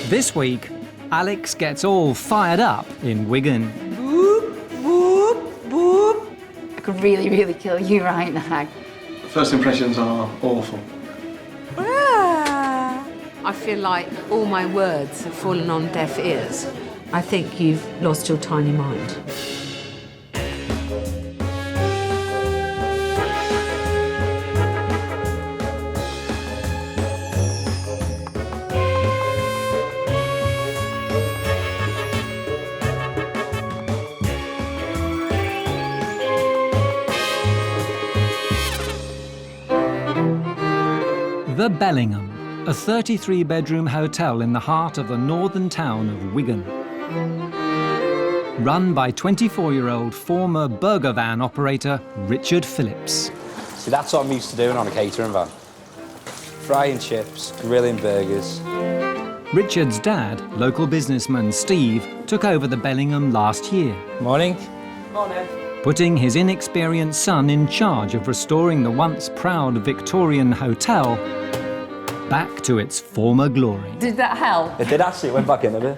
This week, Alex gets all fired up in Wigan. Boop, boop, boop. I could really, really kill you right now. First impressions are awful. I feel like all my words have fallen on deaf ears. I think you've lost your tiny mind. The Bellingham, a 33-bedroom hotel in the heart of the northern town of Wigan. Run by 24-year-old former burger van operator Richard Phillips. See, that's what I'm used to doing on a catering van. Frying chips, grilling burgers. Richard's dad, local businessman Steve, took over the Bellingham last year. Morning. Morning. Putting his inexperienced son in charge of restoring the once proud Victorian hotel back to its former glory. Did that help? It did actually, it went back in a bit.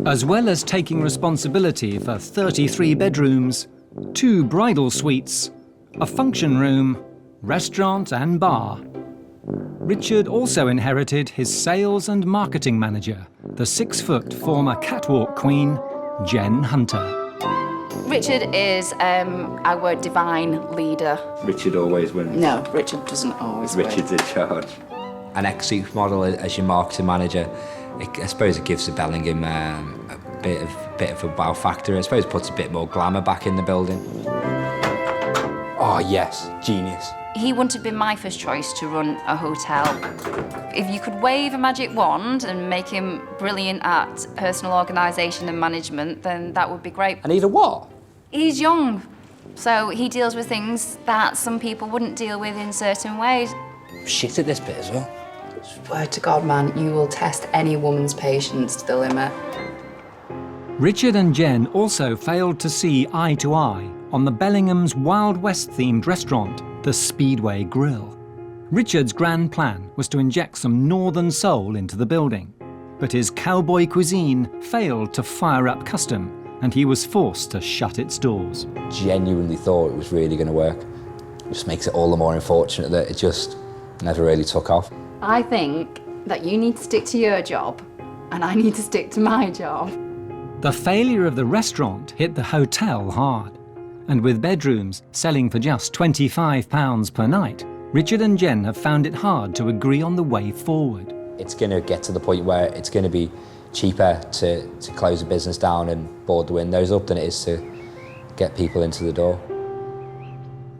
As well as taking responsibility for 33 bedrooms, 2 bridal suites, a function room, restaurant and bar, Richard also inherited his sales and marketing manager, the 6-foot former catwalk queen, Jen Hunter. Richard is our divine leader. Richard always wins. No, Richard doesn't always win. Richard's in charge. An ex-supermodel as your marketing manager, I suppose it gives the Bellingham a bit of a wow factor. I suppose it puts a bit more glamour back in the building. Oh yes, genius. He wouldn't have been my first choice to run a hotel. If you could wave a magic wand and make him brilliant at personal organisation and management, then that would be great. And either what? He's young, so he deals with things that some people wouldn't deal with in certain ways. Shit at this bit as well. Swear to God, man, you will test any woman's patience to the limit. Richard and Jen also failed to see eye to eye on the Bellingham's Wild West-themed restaurant, the Speedway Grill. Richard's grand plan was to inject some northern soul into the building, but his cowboy cuisine failed to fire up custom, and he was forced to shut its doors. Genuinely thought it was really going to work. It just makes it all the more unfortunate that it just never really took off. I think that you need to stick to your job, and I need to stick to my job. The failure of the restaurant hit the hotel hard, and with bedrooms selling for just £25 per night, Richard and Jen have found it hard to agree on the way forward. It's going to get to the point where it's going to be cheaper to close a business down and board the windows up than it is to get people into the door.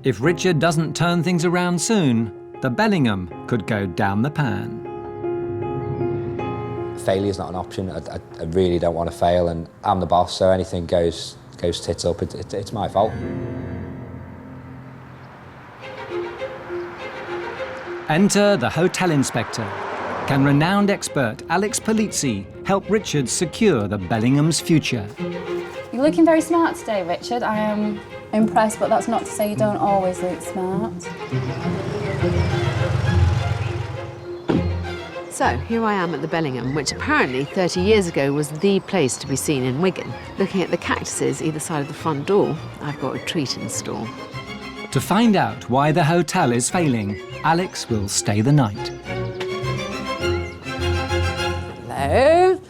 If Richard doesn't turn things around soon, the Bellingham could go down the pan. Failure's not an option. I really don't want to fail, and I'm the boss, so anything goes tits up. It's my fault. Enter the hotel inspector. Can renowned expert Alex Polizzi help Richard secure the Bellingham's future? You're looking very smart today, Richard. I am impressed, but that's not to say you don't always look smart. So, here I am at the Bellingham, which apparently 30 years ago was the place to be seen in Wigan. Looking at the cactuses either side of the front door, I've got a treat in store. To find out why the hotel is failing, Alex will stay the night. Hello.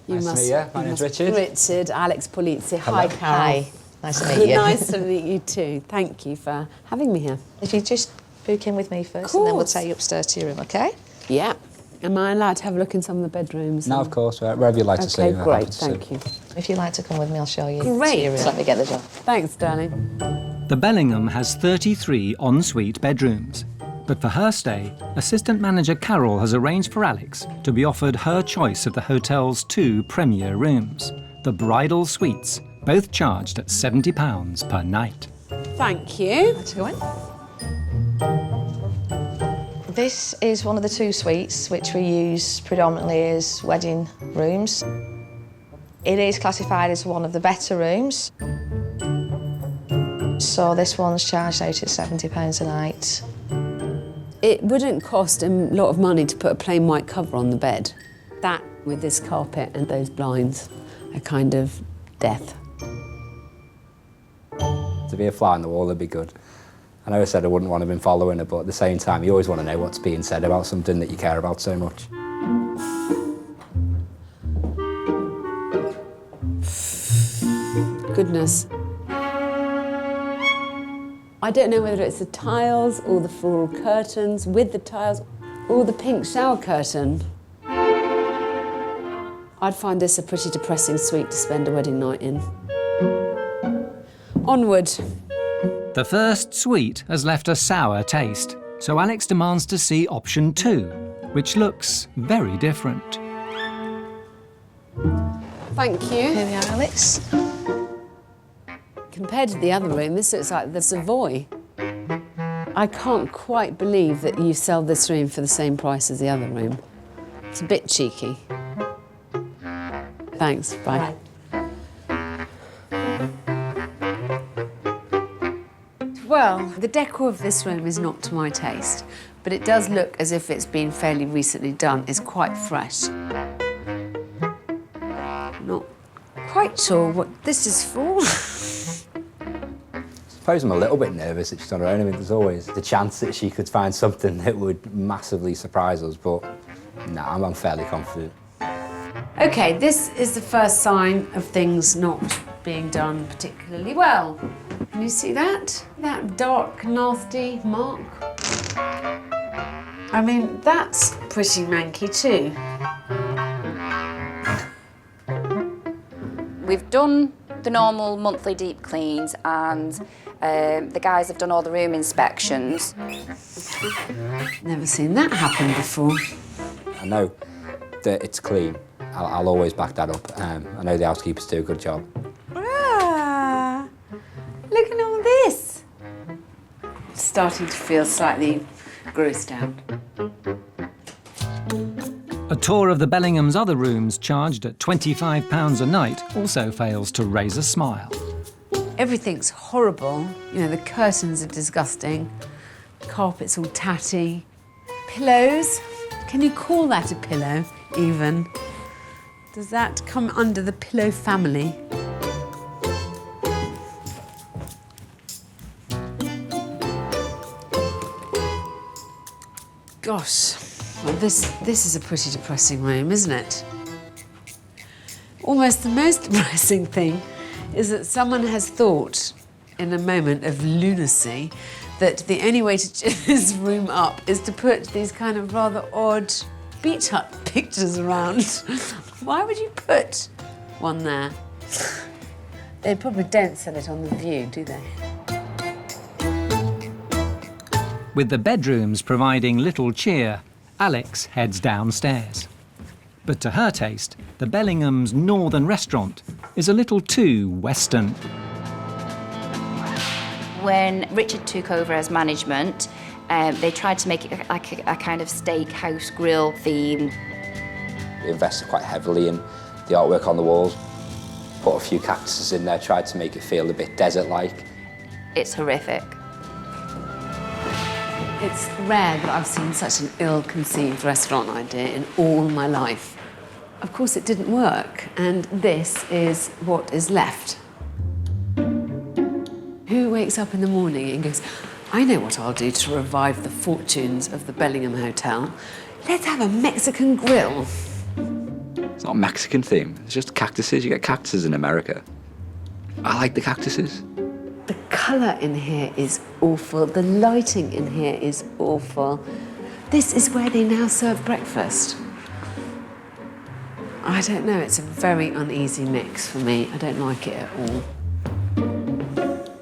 Nice to meet you. My name's Richard. Richard, Alex Polizzi. Hello. Hi, Carol. Hi, nice to meet you. Nice to meet you too. Thank you for having me here. If you just book in with me first, and then we'll take you upstairs to your room, okay? Yeah. Am I allowed to have a look in some of the bedrooms? No, of course, wherever you'd like to see. Okay, great, thank you. If you'd like to come with me, I'll show you Great. to your room. Let me get the door. Thanks, darling. The Bellingham has 33 ensuite bedrooms. But for her stay, assistant manager Carol has arranged for Alex to be offered her choice of the hotel's 2 premier rooms, the bridal suites, both charged at £70 per night. Thank you. Let's go in. This is one of the 2 suites which we use predominantly as wedding rooms. It is classified as one of the better rooms. So this one's charged out at £70 a night. It wouldn't cost a lot of money to put a plain white cover on the bed. That, with this carpet and those blinds, are kind of death. To be a fly on the wall would be good. I know I said I wouldn't want to have been following her, but at the same time, you always want to know what's being said about something that you care about so much. Goodness. I don't know whether it's the tiles or the floral curtains with the tiles or the pink shower curtain. I'd find this a pretty depressing suite to spend a wedding night in. Onward. The first suite has left a sour taste, so Alex demands to see option 2, which looks very different. Thank you. Here we are, Alex. Compared to the other room, this looks like the Savoy. I can't quite believe that you sell this room for the same price as the other room. It's a bit cheeky. Thanks, bye. Well, the decor of this room is not to my taste, but it does look as if it's been fairly recently done. It's quite fresh. Not quite sure what this is for. I suppose I'm a little bit nervous that she's on her own. I mean, there's always the chance that she could find something that would massively surprise us, but no, I'm fairly confident. OK, this is the first sign of things not being done particularly well. Can you see that? That dark, nasty mark? I mean, that's pretty manky too. We've done the normal monthly deep cleans and the guys have done all the room inspections. Never seen that happen before. I know that it's clean. I'll always back that up. I know the housekeepers do a good job. Ah, look at all this. Starting to feel slightly grossed out. A tour of the Bellingham's other rooms, charged at £25 a night, also fails to raise a smile. Everything's horrible. You know, the curtains are disgusting. Carpet's all tatty. Pillows? Can you call that a pillow, even? Does that come under the pillow family? Gosh, well, this is a pretty depressing room, isn't it? Almost the most depressing thing is that someone has thought, in a moment of lunacy, that the only way to cheer this room up is to put these kind of rather odd beach hut pictures around. Why would you put one there? They probably don't sell it on The View, do they? With the bedrooms providing little cheer, Alex heads downstairs. But to her taste, the Bellingham's northern restaurant is a little too Western. When Richard took over as management, they tried to make it like a kind of steakhouse grill theme. They invested quite heavily in the artwork on the walls, put a few cactuses in there, tried to make it feel a bit desert-like. It's horrific. It's rare that I've seen such an ill-conceived restaurant idea in all my life. Of course, it didn't work, and this is what is left. Who wakes up in the morning and goes, I know what I'll do to revive the fortunes of the Bellingham Hotel. Let's have a Mexican grill. It's not a Mexican theme, it's just cactuses. You get cactuses in America. I like the cactuses. The colour in here is awful. The lighting in here is awful. This is where they now serve breakfast. I don't know, it's a very uneasy mix for me. I don't like it at all.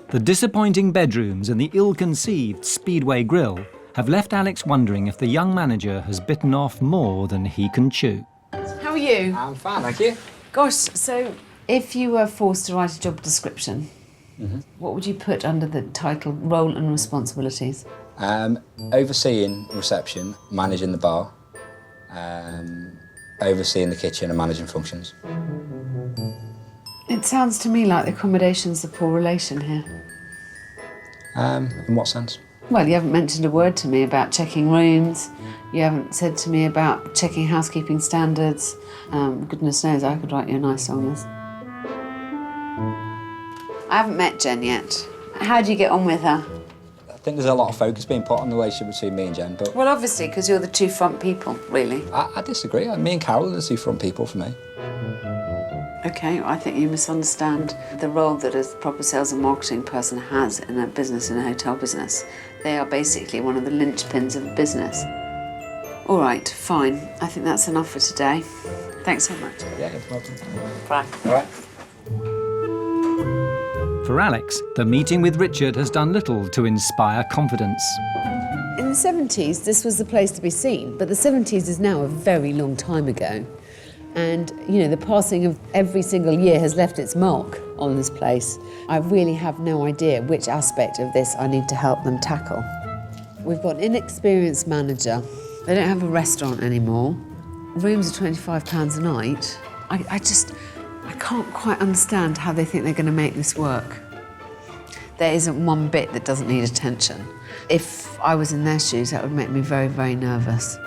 The disappointing bedrooms and the ill-conceived Speedway Grill have left Alex wondering if the young manager has bitten off more than he can chew. How are you? I'm fine, thank you. Gosh, so if you were forced to write a job description, what would you put under the title, role and responsibilities? Overseeing reception, managing the bar, overseeing the kitchen and managing functions. It sounds to me like the accommodation's the poor relation here. In what sense? Well, you haven't mentioned a word to me about checking rooms. You haven't said to me about checking housekeeping standards. Goodness knows I could write you a nice song. I haven't met Jen yet. How do you get on with her? I think there's a lot of focus being put on the relationship between me and Jen, but... Well, obviously, because you're the two front people, really. I disagree. Me and Carol are the two front people for me. OK, I think you misunderstand the role that a proper sales and marketing person has in a business, in a hotel business. They are basically one of the linchpins of the business. All right, fine. I think that's enough for today. Thanks so much. Yeah, no problem. Bye. All right. For Alex, the meeting with Richard has done little to inspire confidence. In the 70s, this was the place to be seen, but the 70s is now a very long time ago. And, you know, the passing of every single year has left its mark on this place. I really have no idea which aspect of this I need to help them tackle. We've got an inexperienced manager. They don't have a restaurant anymore. Rooms are £25 a night. I can't quite understand how they think they're going to make this work. There isn't one bit that doesn't need attention. If I was in their shoes, that would make me very, very nervous.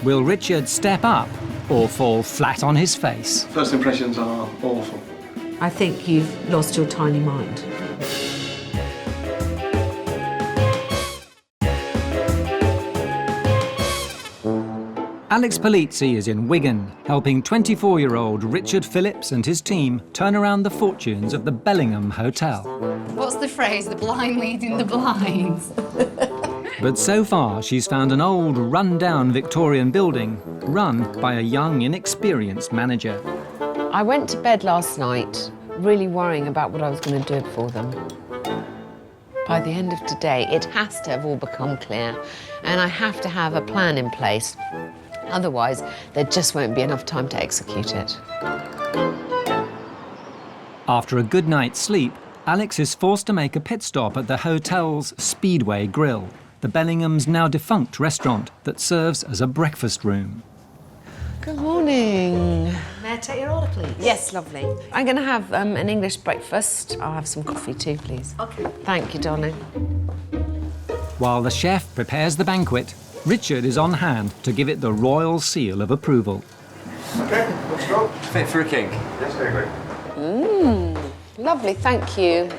Will Richard step up or fall flat on his face? First impressions are awful. I think you've lost your tiny mind. Alex Polizzi is in Wigan, helping 24-year-old Richard Phillips and his team turn around the fortunes of the Bellingham Hotel. What's the phrase? The blind leading the blind. But so far, she's found an old, run-down Victorian building run by a young, inexperienced manager. I went to bed last night really worrying about what I was going to do for them. By the end of today, it has to have all become clear, and I have to have a plan in place. Otherwise, there just won't be enough time to execute it. After a good night's sleep, Alex is forced to make a pit stop at the hotel's Speedway Grill, the Bellingham's now defunct restaurant that serves as a breakfast room. Good morning. May I take your order, please? Yes, lovely. I'm going to have an English breakfast. I'll have some coffee too, please. OK. Thank you, darling. While the chef prepares the banquet, Richard is on hand to give it the royal seal of approval. OK, let's go. Fit for a king. Yes, I agree. Lovely, thank you.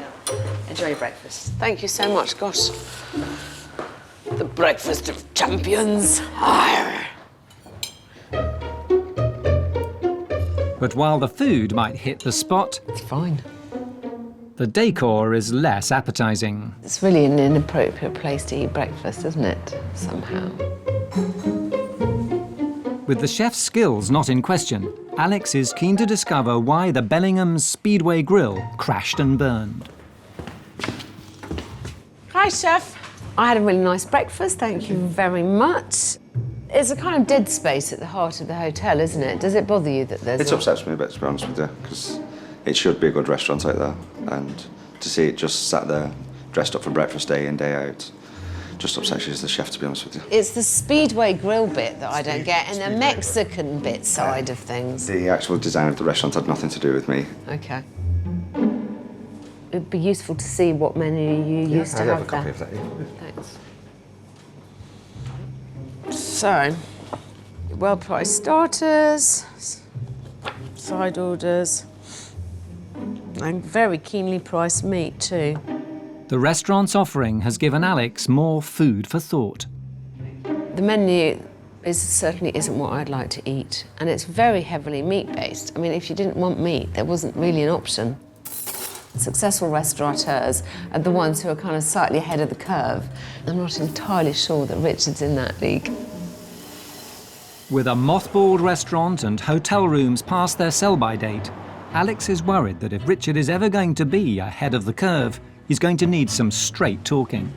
Enjoy your breakfast. Thank you so much, gosh. The breakfast of champions. Arr. But while the food might hit the spot, It's fine. the decor is less appetizing. It's really an inappropriate place to eat breakfast, isn't it? Somehow. With the chef's skills not in question, Alex is keen to discover why the Bellingham's Speedway Grill crashed and burned. Hi, chef. I had a really nice breakfast, thank you very much. It's a kind of dead space at the heart of the hotel, isn't it? Does it bother you that there's... It upsets me a bit, to be honest with you, because it should be a good restaurant out there, and to see it just sat there, dressed up for breakfast day in, day out, just upsets you as the chef, to be honest with you. It's the Speedway Grill bit that I don't get, and the Mexican bit side of things. The actual design of the restaurant had nothing to do with me. OK. It'd be useful to see what menu you used to I'd have have a copy there. of that. Yeah. Thanks. So, well-priced starters, side orders, and very keenly priced meat too. The restaurant's offering has given Alex more food for thought. The menu certainly isn't what I'd like to eat, and it's very heavily meat-based. I mean, if you didn't want meat, there wasn't really an option. Successful restaurateurs are the ones who are kind of slightly ahead of the curve. I'm not entirely sure that Richard's in that league. With a mothballed restaurant and hotel rooms past their sell-by date, Alex is worried that if Richard is ever going to be ahead of the curve, he's going to need some straight talking.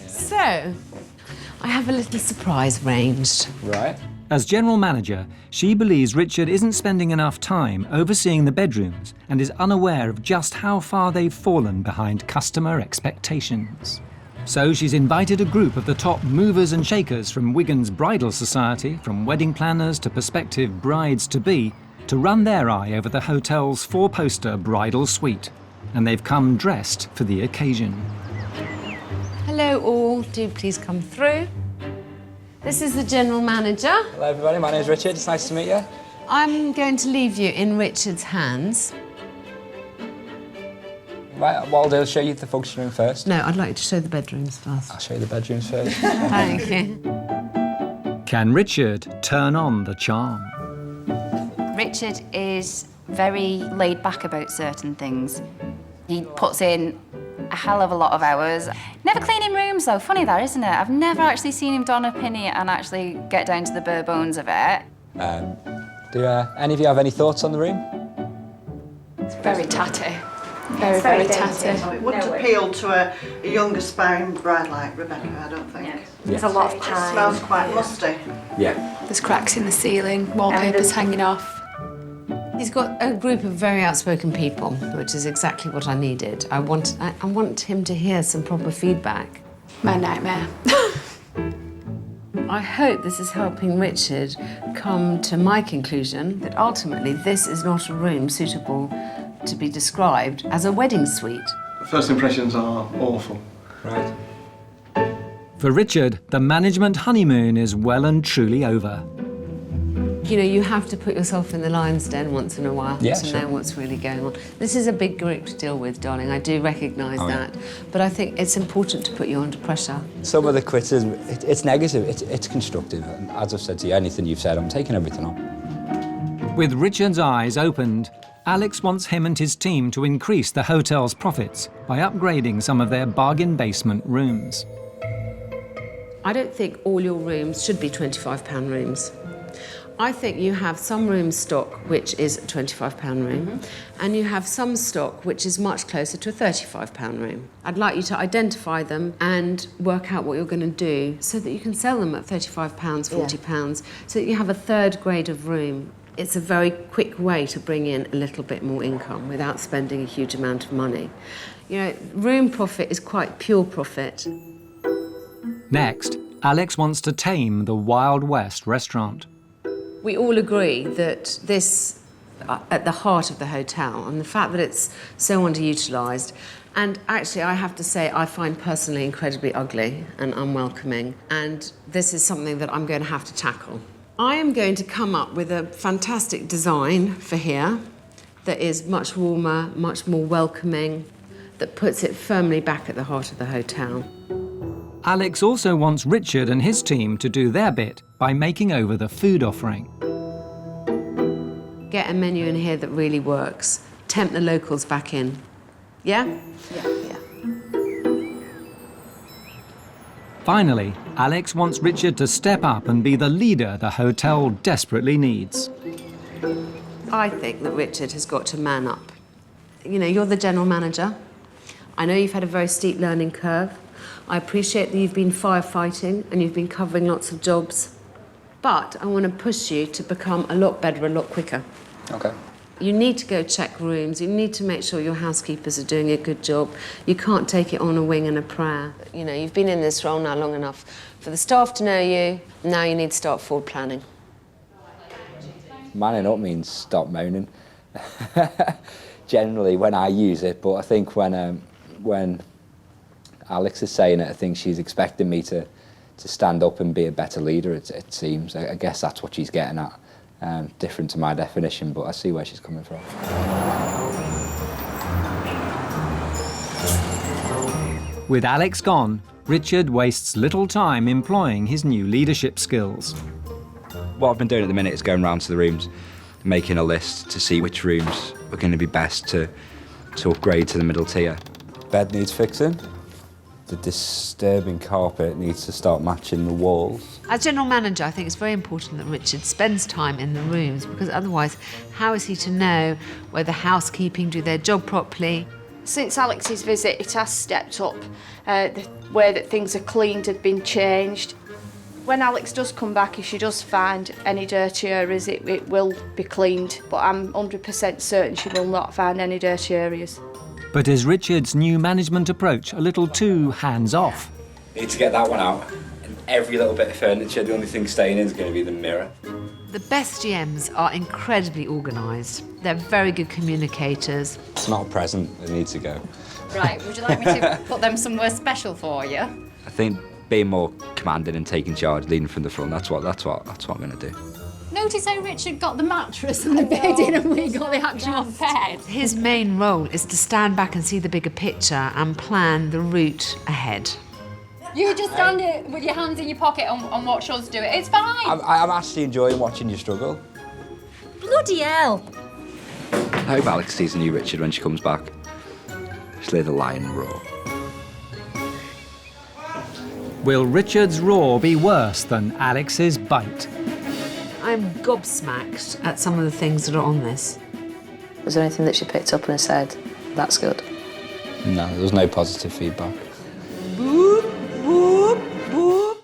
So, I have a little surprise arranged. Right. As general manager, she believes Richard isn't spending enough time overseeing the bedrooms and is unaware of just how far they've fallen behind customer expectations. So she's invited a group of the top movers and shakers from Wigan's bridal society, from wedding planners to prospective brides-to-be, to run their eye over the hotel's four-poster bridal suite, and they've come dressed for the occasion. Hello all, do please come through. This is the general manager. Hello everybody, my name's Richard, it's nice to meet you. I'm going to leave you in Richard's hands. Right, what I'll do is show you the function room first. No, I'd like you to show the bedrooms first. I'll show you the bedrooms first. Thank you. Can Richard turn on the charm? Richard is very laid back about certain things. He puts in a hell of a lot of hours. Never cleaning rooms though, funny that, isn't it? I've never actually seen him don a penny and actually get down to the bare bones of it. Do any of you have any thoughts on the room? It's very tatty. Very, very tatty. It wouldn't appeal to a young aspiring bride like Rebecca, I don't think. There's a lot of It pine. smells quite musty. Yeah. There's cracks in the ceiling, wallpaper's hanging off. He's got a group of very outspoken people, which is exactly what I needed. I want him to hear some proper feedback. My nightmare. I hope this is helping Richard come to my conclusion that ultimately this is not a room suitable to be described as a wedding suite. First impressions are awful. Right. For Richard, the management honeymoon is well and truly over. You know, you have to put yourself in the lion's den once in a while to know what's really going on. This is a big group to deal with, darling. I do recognise that. But I think it's important to put you under pressure. Some of the criticism, it's negative, it's constructive. And as I've said to you, anything you've said, I'm taking everything on. With Richard's eyes opened, Alex wants him and his team to increase the hotel's profits by upgrading some of their bargain basement rooms. I don't think all your rooms should be £25 rooms. I think you have some room stock which is a £25 room, and you have some stock which is much closer to a £35 room. I'd like you to identify them and work out what you're going to do so that you can sell them at £35, £40, so that you have a third grade of room. It's a very quick way to bring in a little bit more income without spending a huge amount of money. You know, room profit is quite pure profit. Next, Alex wants to tame the Wild West restaurant. We all agree that this, at the heart of the hotel, and the fact that it's so underutilised, and actually I have to say I find personally incredibly ugly and unwelcoming, and this is something that I'm going to have to tackle. I am going to come up with a fantastic design for here that is much warmer, much more welcoming, that puts it firmly back at the heart of the hotel. Alex also wants Richard and his team to do their bit by making over the food offering. Get a menu in here that really works. Tempt the locals back in. Yeah? Yeah. Finally, Alex wants Richard to step up and be the leader the hotel desperately needs. I think that Richard has got to man up. You know, you're the general manager. I know you've had a very steep learning curve. I appreciate that you've been firefighting and you've been covering lots of jobs. But I want to push you to become a lot better, a lot quicker. Okay. You need to go check rooms. You need to make sure your housekeepers are doing a good job. You can't take it on a wing and a prayer. You know, you've been in this role now long enough for the staff to know you. Now you need to start forward planning. Manning up means stop moaning. Generally, when I use it, but I think when Alex is saying it, I think she's expecting me to stand up and be a better leader, it seems. I guess that's what she's getting at. Different to my definition, but I see where she's coming from. With Alex gone, Richard wastes little time employing his new leadership skills. What I've been doing at the minute is going round to the rooms, making a list to see which rooms are going to be best to upgrade to the middle tier. Bed needs fixing. The disturbing carpet needs to start matching the walls. As general manager, I think it's very important that Richard spends time in the rooms, because otherwise, how is he to know whether housekeeping do their job properly? Since Alex's visit, it has stepped up. The way that things are cleaned have been changed. When Alex does come back, if she does find any dirty areas, it will be cleaned. But I'm 100% certain she will not find any dirty areas. But is Richard's new management approach a little too hands-off? Need to get that one out. And every little bit of furniture, the only thing staying in is going to be the mirror. The best GMs are incredibly organised. They're very good communicators. It's not a present, it needs to go. Right, would you like me to put them somewhere special for you? I think being more commanding and taking charge, leading from the front, that's what I'm going to do. Notice how Richard got the mattress and the bed in and we got the actual bed. His main role is to stand back and see the bigger picture and plan the route ahead. You just stand it with your hands in your pocket and watch us do it. It's fine. I'm actually enjoying watching you struggle. Bloody hell. I hope Alex sees the new Richard when she comes back. Slay the lion raw. Will Richard's roar be worse than Alex's bite? I'm gobsmacked at some of the things that are on this. Was there anything that she picked up and said, that's good? No, there was no positive feedback. Boop, boop, boop.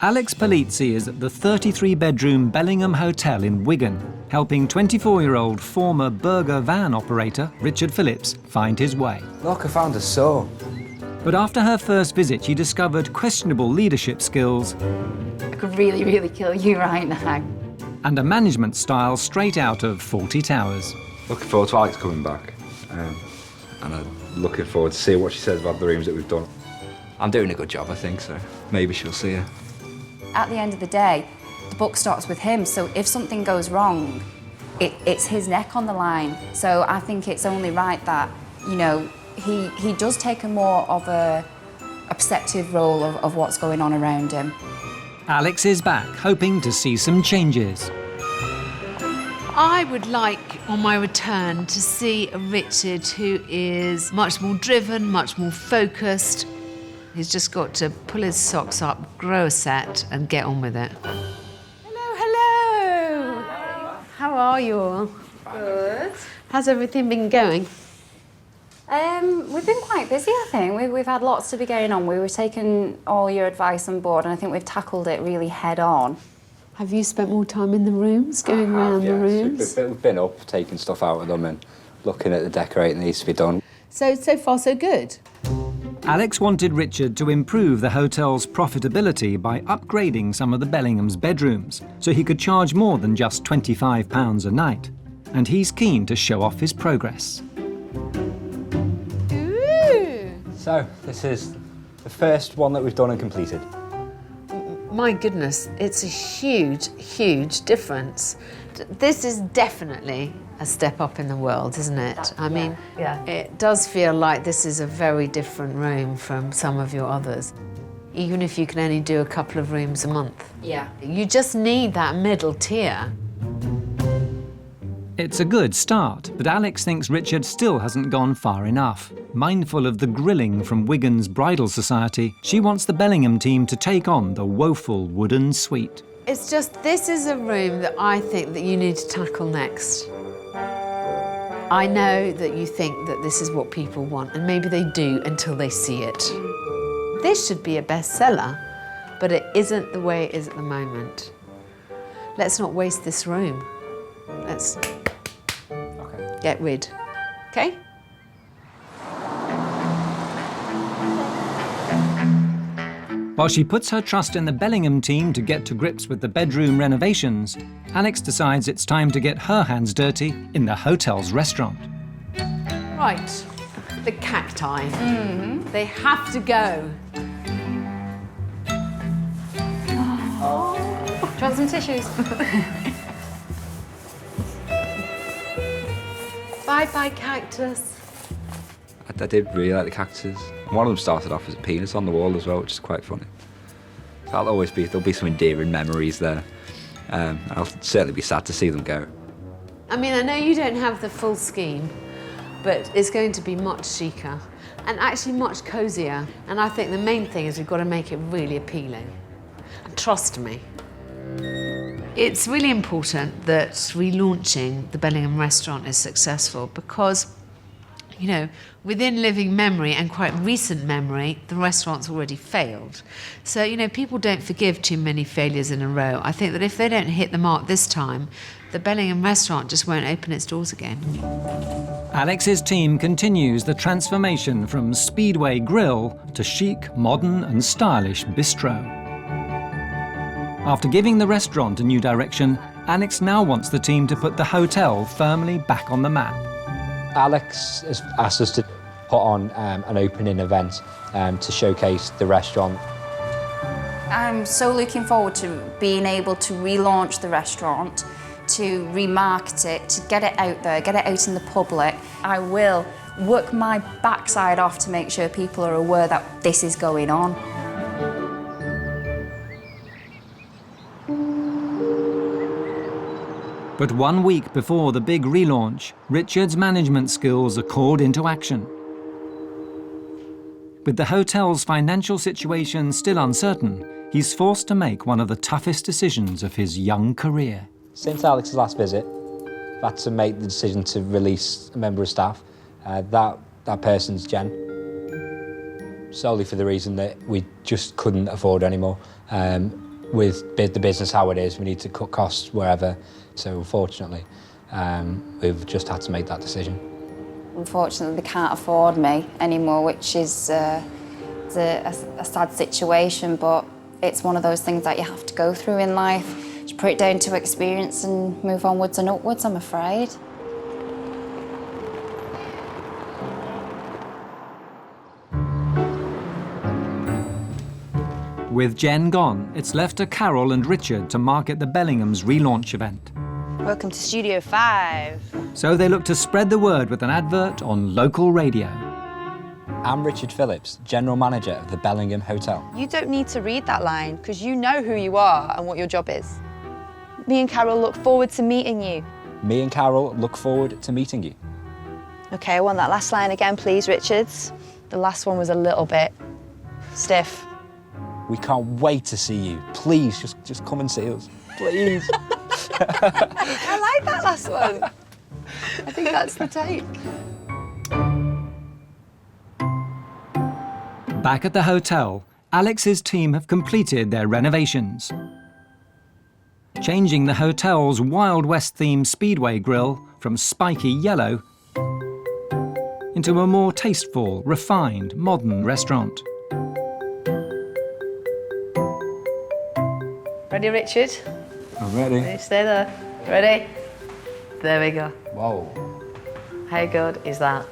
Alex Polizzi is at the 33-bedroom Bellingham Hotel in Wigan, helping 24-year-old former burger van operator Richard Phillips find his way. Look, I found a saw. But after her first visit, she discovered questionable leadership skills I could really, really kill you right now. and a management style straight out of Fawlty Towers. Looking forward to Alex coming back. And I'm looking forward to see what she says about the rooms that we've done. I'm doing a good job, I think, so maybe she'll see her. At the end of the day, the book starts with him, so if something goes wrong, it's his neck on the line. So I think it's only right that, you know, he does take a more of a perceptive role of what's going on around him. Alex is back, hoping to see some changes. I would like, on my return, to see a Richard who is much more driven, much more focused. He's just got to pull his socks up, grow a set, and get on with it. Hello, hello. How are you all? Good. How's everything been going? We've been quite busy, I think. We've had lots to be going on. We were taking all your advice on board, and I think we've tackled it really head on. Have you spent more time in the rooms, going around the rooms? We've been up, taking stuff out of them and looking at the decorating that needs to be done. So far, so good. Alex wanted Richard to improve the hotel's profitability by upgrading some of the Bellingham's bedrooms, so he could charge more than just £25 a night. And he's keen to show off his progress. So, this is the first one that we've done and completed. My goodness, it's a huge, huge difference. This is definitely a step up in the world, isn't it? I mean, it does feel like this is a very different room from some of your others, even if you can only do a couple of rooms a month. Yeah. You just need that middle tier. It's a good start, but Alex thinks Richard still hasn't gone far enough. Mindful of the grilling from Wigan's bridal society, she wants the Bellingham team to take on the woeful wooden suite. It's just, this is a room that I think that you need to tackle next. I know that you think that this is what people want, and maybe they do until they see it. This should be a bestseller, but it isn't the way it is at the moment. Let's not waste this room. Let's get rid. Okay? While she puts her trust in the Bellingham team to get to grips with the bedroom renovations, Alex decides it's time to get her hands dirty in the hotel's restaurant. Right, the cacti. They have to go. Do you want some tissues? Bye-bye, cactus. I did really like the cactuses. One of them started off as a penis on the wall as well, which is quite funny. So there'll be some endearing memories there. I'll certainly be sad to see them go. I mean, I know you don't have the full scheme, but it's going to be much chicer and actually much cosier. And I think the main thing is we've got to make it really appealing. And trust me. It's really important that relaunching the Bellingham restaurant is successful because You know, within living memory and quite recent memory, the restaurant's already failed. So, you know, people don't forgive too many failures in a row. I think that if they don't hit the mark this time, the Bellingham restaurant just won't open its doors again. Alex's team continues the transformation from Speedway Grill to chic, modern and stylish bistro. After giving the restaurant a new direction, Alex now wants the team to put the hotel firmly back on the map. Alex has asked us to put on an opening event to showcase the restaurant. I'm so looking forward to being able to relaunch the restaurant, to remarket it, to get it out there, get it out in the public. I will work my backside off to make sure people are aware that this is going on. But 1 week before the big relaunch, Richard's management skills are called into action. With the hotel's financial situation still uncertain, he's forced to make one of the toughest decisions of his young career. Since Alex's last visit, I've had to make the decision to release a member of staff. That person's Jen. Solely for the reason that we just couldn't afford anymore. With the business how it is, we need to cut costs wherever. So unfortunately, we've just had to make that decision. Unfortunately, they can't afford me anymore, which is a sad situation, but it's one of those things that you have to go through in life. Just put it down to experience and move onwards and upwards, I'm afraid. With Jen gone, it's left to Carol and Richard to market the Bellingham's relaunch event. Welcome to Studio 5. So they look to spread the word with an advert on local radio. I'm Richard Phillips, General Manager of the Bellingham Hotel. You don't need to read that line because you know who you are and what your job is. Me and Carol look forward to meeting you. Me and Carol look forward to meeting you. OK, I want that last line again, please, Richards. The last one was a little bit stiff. We can't wait to see you. Please, just come and see us. Please. I like that last one. I think that's the take. Back at the hotel, Alex's team have completed their renovations. Changing the hotel's Wild West-themed Speedway Grill from spiky yellow into a more tasteful, refined, modern restaurant. Ready, Richard? I'm ready. Ready, stay there. Ready? There we go. Whoa. How good is that?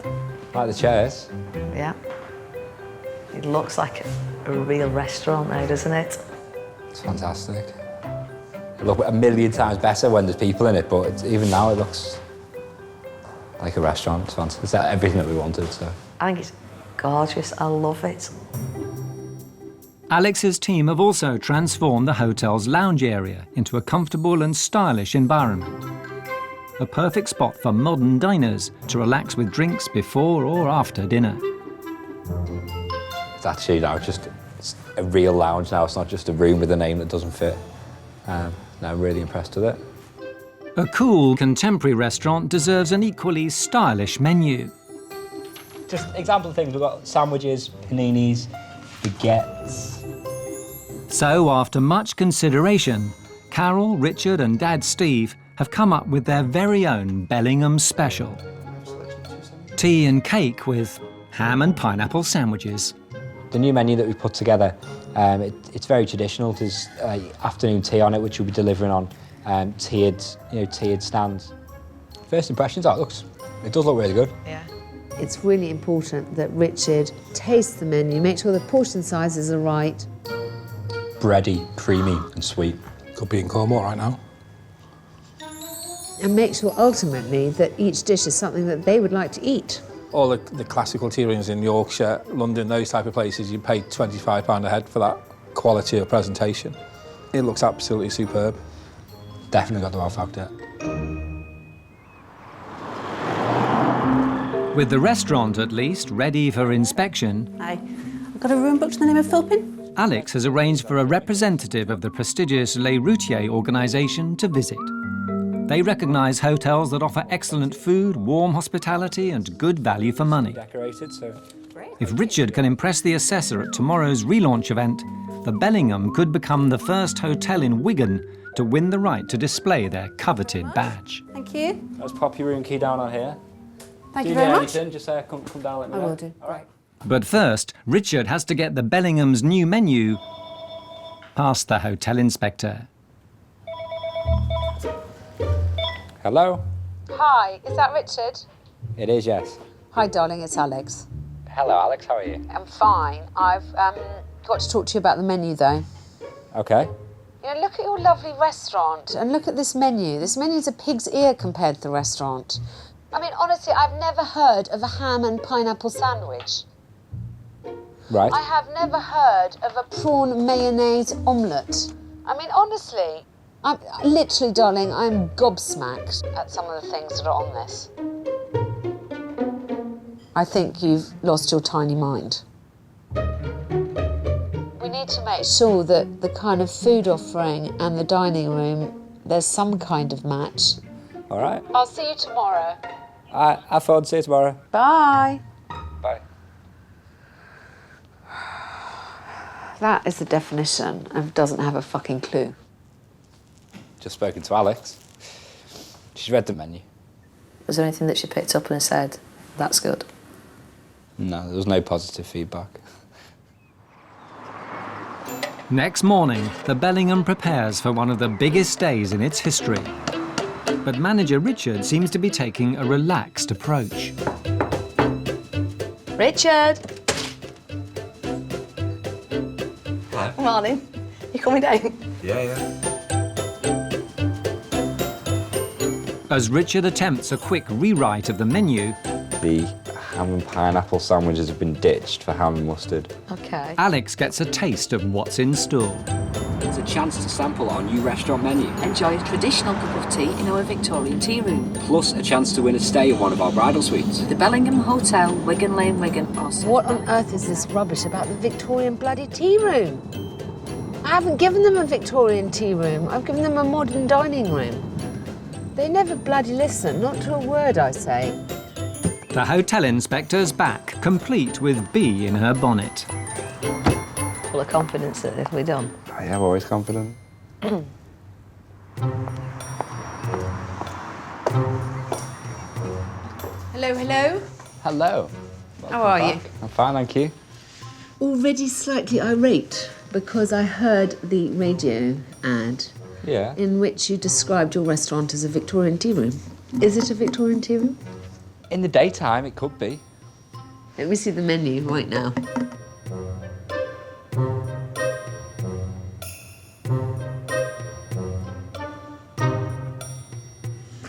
Like the chairs. Yeah. It looks like a real restaurant now, doesn't it? It's fantastic. It looks 1,000,000 times better when there's people in it, but even now it looks like a restaurant. It's fantastic. It's everything that we wanted, so. I think it's gorgeous. I love it. Alex's team have also transformed the hotel's lounge area into a comfortable and stylish environment. A perfect spot for modern diners to relax with drinks before or after dinner. It's actually now just a real lounge now. It's not just a room with a name that doesn't fit. No, I'm really impressed with it. A cool contemporary restaurant deserves an equally stylish menu. Just example of things, we've got sandwiches, paninis, baguettes. So, after much consideration, Carol, Richard and Dad Steve have come up with their very own Bellingham special. Tea and cake with ham and pineapple sandwiches. The new menu that we put together, it's very traditional. There's afternoon tea on it, which we'll be delivering on tiered stands. First impressions, it does look really good. Yeah. It's really important that Richard tastes the menu, make sure the portion sizes are right. Bready, creamy and sweet. Could be in Cornwall right now. And make sure ultimately that each dish is something that they would like to eat. All the classical tea rooms in Yorkshire, London, those type of places, you pay £25 a head for that quality of presentation. It looks absolutely superb. Definitely got the wow factor. With the restaurant, at least, ready for inspection, Hi. I've got a room booked in the name of Philpin. Alex has arranged for a representative of the prestigious Les Routiers organisation to visit. They recognise hotels that offer excellent food, warm hospitality and good value for money. Decorated, so... If Richard can impress the assessor at tomorrow's relaunch event, the Bellingham could become the first hotel in Wigan to win the right to display their coveted badge. Thank you. Let's pop your room key down on here. Thank you very much. Anything, just come down, let me know. I will do. All right. But first, Richard has to get the Bellingham's new menu past the hotel inspector. Hello? Hi, is that Richard? It is, yes. Hi, darling, it's Alex. Hello, Alex, how are you? I'm fine. I've got to talk to you about the menu, though. Okay. You know, look at your lovely restaurant and look at this menu. This menu's a pig's ear compared to the restaurant. I mean, honestly, I've never heard of a ham and pineapple sandwich. Right. I have never heard of a prawn mayonnaise omelette. I mean, honestly, literally, darling, I'm gobsmacked at some of the things that are on this. I think you've lost your tiny mind. We need to make sure that the kind of food offering and the dining room, there's some kind of match. All right. I'll see you tomorrow. Have fun, see you tomorrow. Bye. Bye. That is the definition of doesn't have a fucking clue. Just spoken to Alex. She's read the menu. Was there anything that she picked up and said, that's good? No, there was no positive feedback. Next morning, the Bellingham prepares for one of the biggest days in its history. But manager Richard seems to be taking a relaxed approach. Richard! Hello. Morning. You coming down? Yeah. As Richard attempts a quick rewrite of the menu, The ham and pineapple sandwiches have been ditched for ham and mustard. Okay. Alex gets a taste of what's in store. It's a chance to sample our new restaurant menu. Enjoy a traditional cup of tea in our Victorian tea room. Plus a chance to win a stay in one of our bridal suites. The Bellingham Hotel, Wigan Lane, Wigan. Awesome. What on earth is this rubbish about the Victorian bloody tea room? I haven't given them a Victorian tea room. I've given them a modern dining room. They never bloody listen, not to a word I say. The hotel inspector's back, complete with bee in her bonnet. Full of confidence that this will be done. I am always confident. Hello, hello. Hello. How are you? I'm fine, thank you. Already slightly irate because I heard the radio ad Yeah. in which you described your restaurant as a Victorian tea room. Is it a Victorian tea room? In the daytime, it could be. Let me see the menu right now.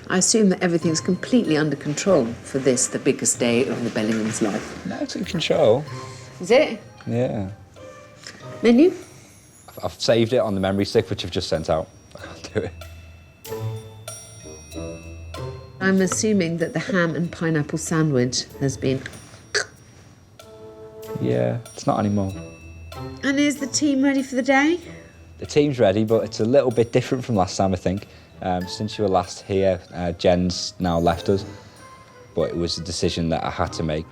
I assume that everything's completely under control for this, the biggest day of the Bellingham's life. No, it's in control. Is it? Yeah. Menu? I've saved it on the memory stick, which I've just sent out. I can't do it. I'm assuming that the ham and pineapple sandwich has been... Yeah, it's not anymore. And is the team ready for the day? The team's ready, but it's a little bit different from last time, I think. Since you were last here, Jen's now left us, but it was a decision that I had to make.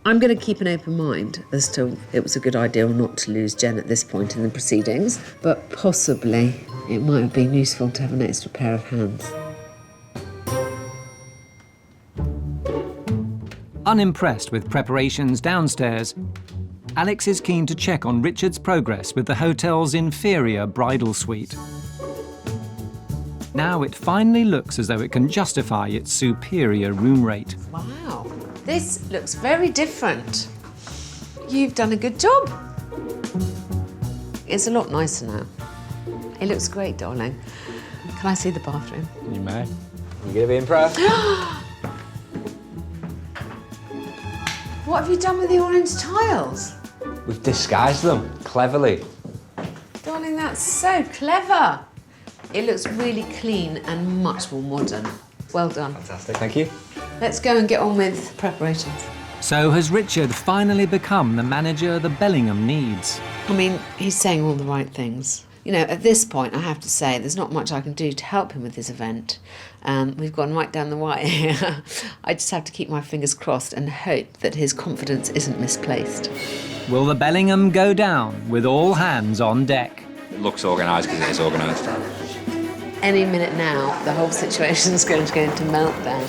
I'm going to keep an open mind as to it was a good idea or not to lose Jen at this point in the proceedings, but possibly it might have been useful to have an extra pair of hands. Unimpressed with preparations downstairs, Alex is keen to check on Richard's progress with the hotel's inferior bridal suite. Now it finally looks as though it can justify its superior room rate. Wow, this looks very different. You've done a good job. It's a lot nicer now. It looks great, darling. Can I see the bathroom? You may. You're going to be impressed. What have you done with the orange tiles? We've disguised them cleverly. Darling, that's so clever. It looks really clean and much more modern. Well done. Fantastic, thank you. Let's go and get on with preparations. So has Richard finally become the manager the Bellingham needs? I mean, he's saying all the right things. You know, at this point, I have to say, there's not much I can do to help him with his event. We've gone right down the wire here. I just have to keep my fingers crossed and hope that his confidence isn't misplaced. Will the Bellingham go down with all hands on deck? It looks organised because it is organised. Any minute now, the whole situation's going to go into meltdown.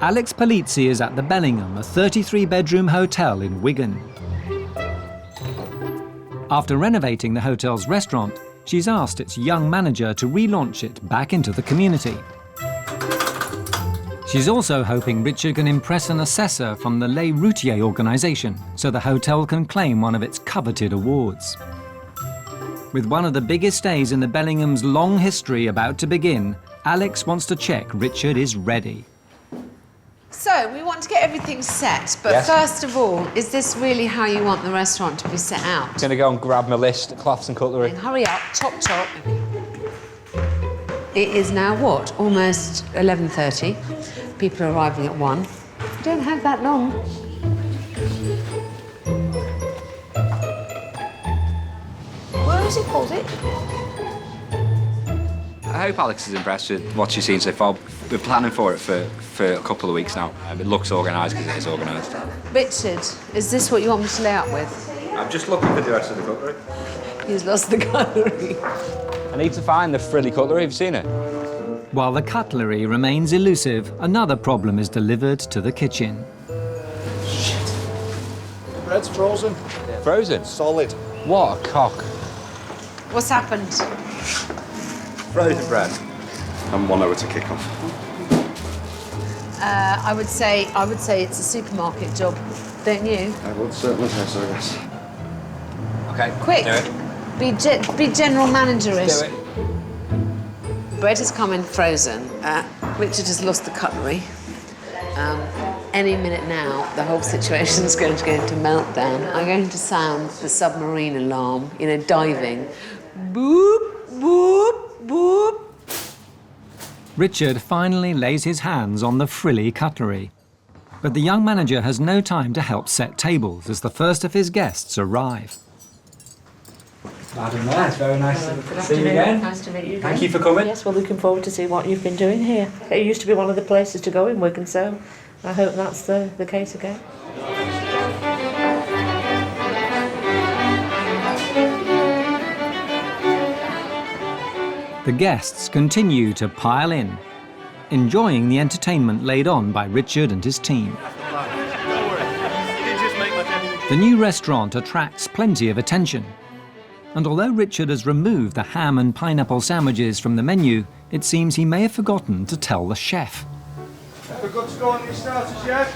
Alex Polizzi is at the Bellingham, a 33-bedroom hotel in Wigan. After renovating the hotel's restaurant, she's asked its young manager to relaunch it back into the community. She's also hoping Richard can impress an assessor from the Les Routiers organisation so the hotel can claim one of its coveted awards. With one of the biggest days in the Bellingham's long history about to begin, Alex wants to check Richard is ready. So, we want to get everything set, but Yes. first of all, is this really how you want the restaurant to be set out? I'm going to go and grab my list, cloths and cutlery. Hurry up, chop, chop. It is now what? Almost 11:30. People are arriving at 1. You don't have that long. Where has he pulled it? I hope Alex is impressed with what she's seen so far. We're planning for it for a couple of weeks now. It looks organised because it is organised. Richard, is this what you want me to lay out with? I'm just looking for the rest of the cutlery. He's lost the cutlery. I need to find the frilly cutlery. Have you seen it? While the cutlery remains elusive, another problem is delivered to the kitchen. Bread's frozen. Frozen? Solid. What a cock. What's happened? Frozen bread. And 1 hour to kick off. I would say it's a supermarket job, don't you? I would certainly say so, yes. Okay, Quick. do it. Be general managerish. Do it. Bread has come in frozen. Richard has lost the cutlery. Any minute now, the whole situation's going to go into meltdown. I'm going to sound the submarine alarm, you know, diving. Boop, boop, boop. Richard finally lays his hands on the frilly cutlery. But the young manager has no time to help set tables as the first of his guests arrive. Madam Mayor, it's very nice to see you again. Nice to meet you again. Thank you for coming. Yes, we're looking forward to see what you've been doing here. It used to be one of the places to go in Wigan, so I hope that's the case again. The guests continue to pile in, enjoying the entertainment laid on by Richard and his team. The new restaurant attracts plenty of attention. And although Richard has removed the ham and pineapple sandwiches from the menu, it seems he may have forgotten to tell the chef. Have a good score on your starters, chef?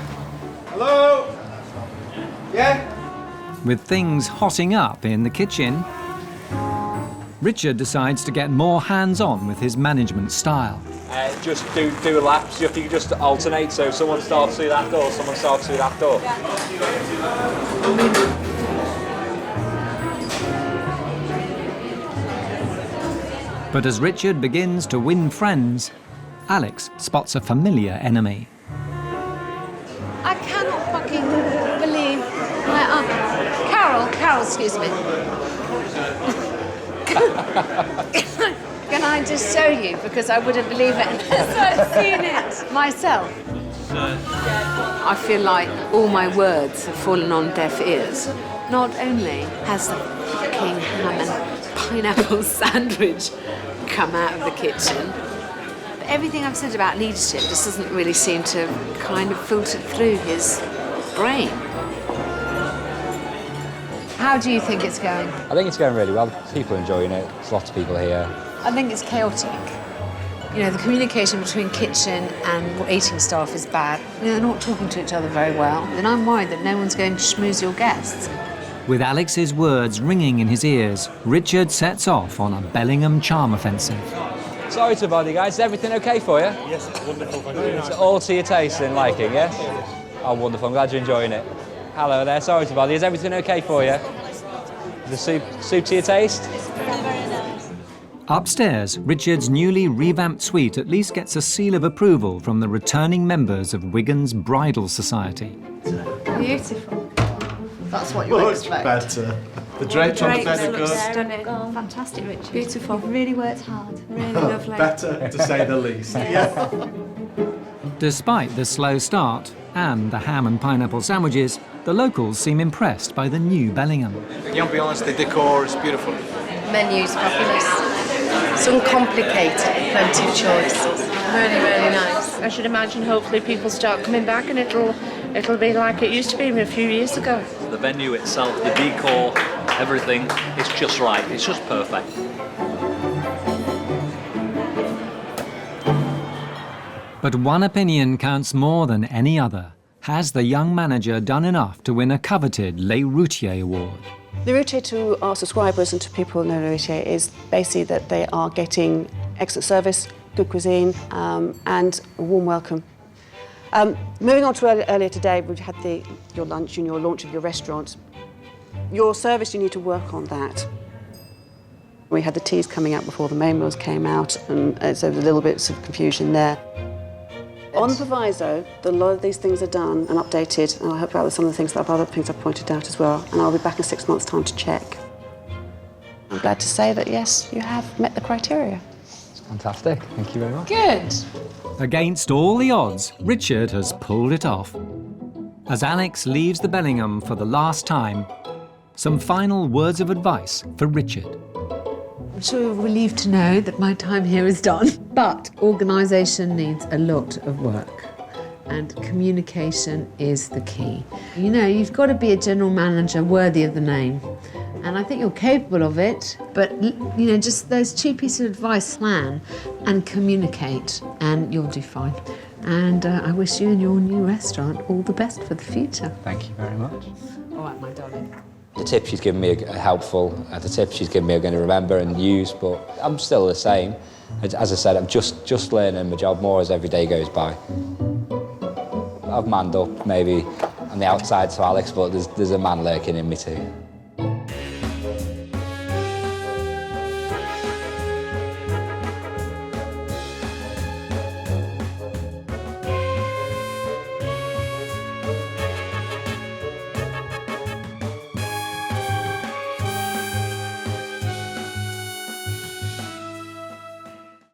Hello? Yeah? With things hotting up in the kitchen, Richard decides to get more hands-on with his management style. Just do laps. You have to just alternate. So someone starts through that door, someone starts through that door. But as Richard begins to win friends, Alex spots a familiar enemy. I cannot fucking believe my Carol, excuse me. Can I just show you? Because I wouldn't believe it unless I'd seen it myself. I feel like all my words have fallen on deaf ears. Not only has the fucking ham and pineapple sandwich come out of the kitchen, but everything I've said about leadership just doesn't really seem to kind of filter through his brain. How do you think it's going? I think it's going really well. People are enjoying it. There's lots of people here. I think it's chaotic. You know, the communication between kitchen and waiting staff is bad. You know, they're not talking to each other very well. And I'm worried that no one's going to schmooze your guests. With Alex's words ringing in his ears, Richard sets off on a Bellingham charm offensive. Sorry to bother you guys. Is everything okay for you? Yes, it's wonderful. Thank you. It's all to your taste and liking, yeah? Oh, wonderful. I'm glad you're enjoying it. Hello there. Sorry to bother you. Is everything okay for you? The soup to your taste? Upstairs, Richard's newly revamped suite at least gets a seal of approval from the returning members of Wigan's Bridal Society. Beautiful. That's what you expect. better. The drapes on the bed are good. Stunning. Fantastic, Richard. Beautiful. You've really worked hard. Really lovely. Better, to say the least. Yeah. Despite the slow start and the ham and pineapple sandwiches, the locals seem impressed by the new Bellingham. The ambiance, the decor is beautiful. Menu's fabulous. It's uncomplicated, plenty of choice. Really, really nice. I should imagine hopefully people start coming back and it'll be like it used to be a few years ago. The venue itself, the decor, everything, it's just right. It's just perfect. But one opinion counts more than any other. Has the young manager done enough to win a coveted Les Routiers award? The routier to our subscribers and to people who know the routier is basically that they are getting excellent service, good cuisine, and a warm welcome. Moving on to earlier today, we've had your lunch and your launch of your restaurant. Your service, you need to work on that. We had the teas coming out before the main meals came out, and so there was a little bit of confusion there. On the proviso, that a lot of these things are done and updated, and I hope about some of the things that other things I've pointed out as well, and I'll be back in 6 months' time to check. I'm glad to say that, yes, you have met the criteria. Fantastic, thank you very much. Good. Against all the odds, Richard has pulled it off. As Alex leaves the Bellingham for the last time, some final words of advice for Richard. I'm sure you're relieved to know that my time here is done. But organisation needs a lot of work, and communication is the key. You know, you've got to be a general manager worthy of the name. And I think you're capable of it, but, you know, just those 2 pieces of advice: plan and communicate, and you'll do fine. And I wish you and your new restaurant all the best for the future. Thank you very much. All right, my darling. The tips she's given me are helpful. The tips she's given me I'm going to remember and use, but I'm still the same. As I said, I'm just learning my job more as every day goes by. I've manned up maybe on the outside to Alex, but there's a man lurking in me too.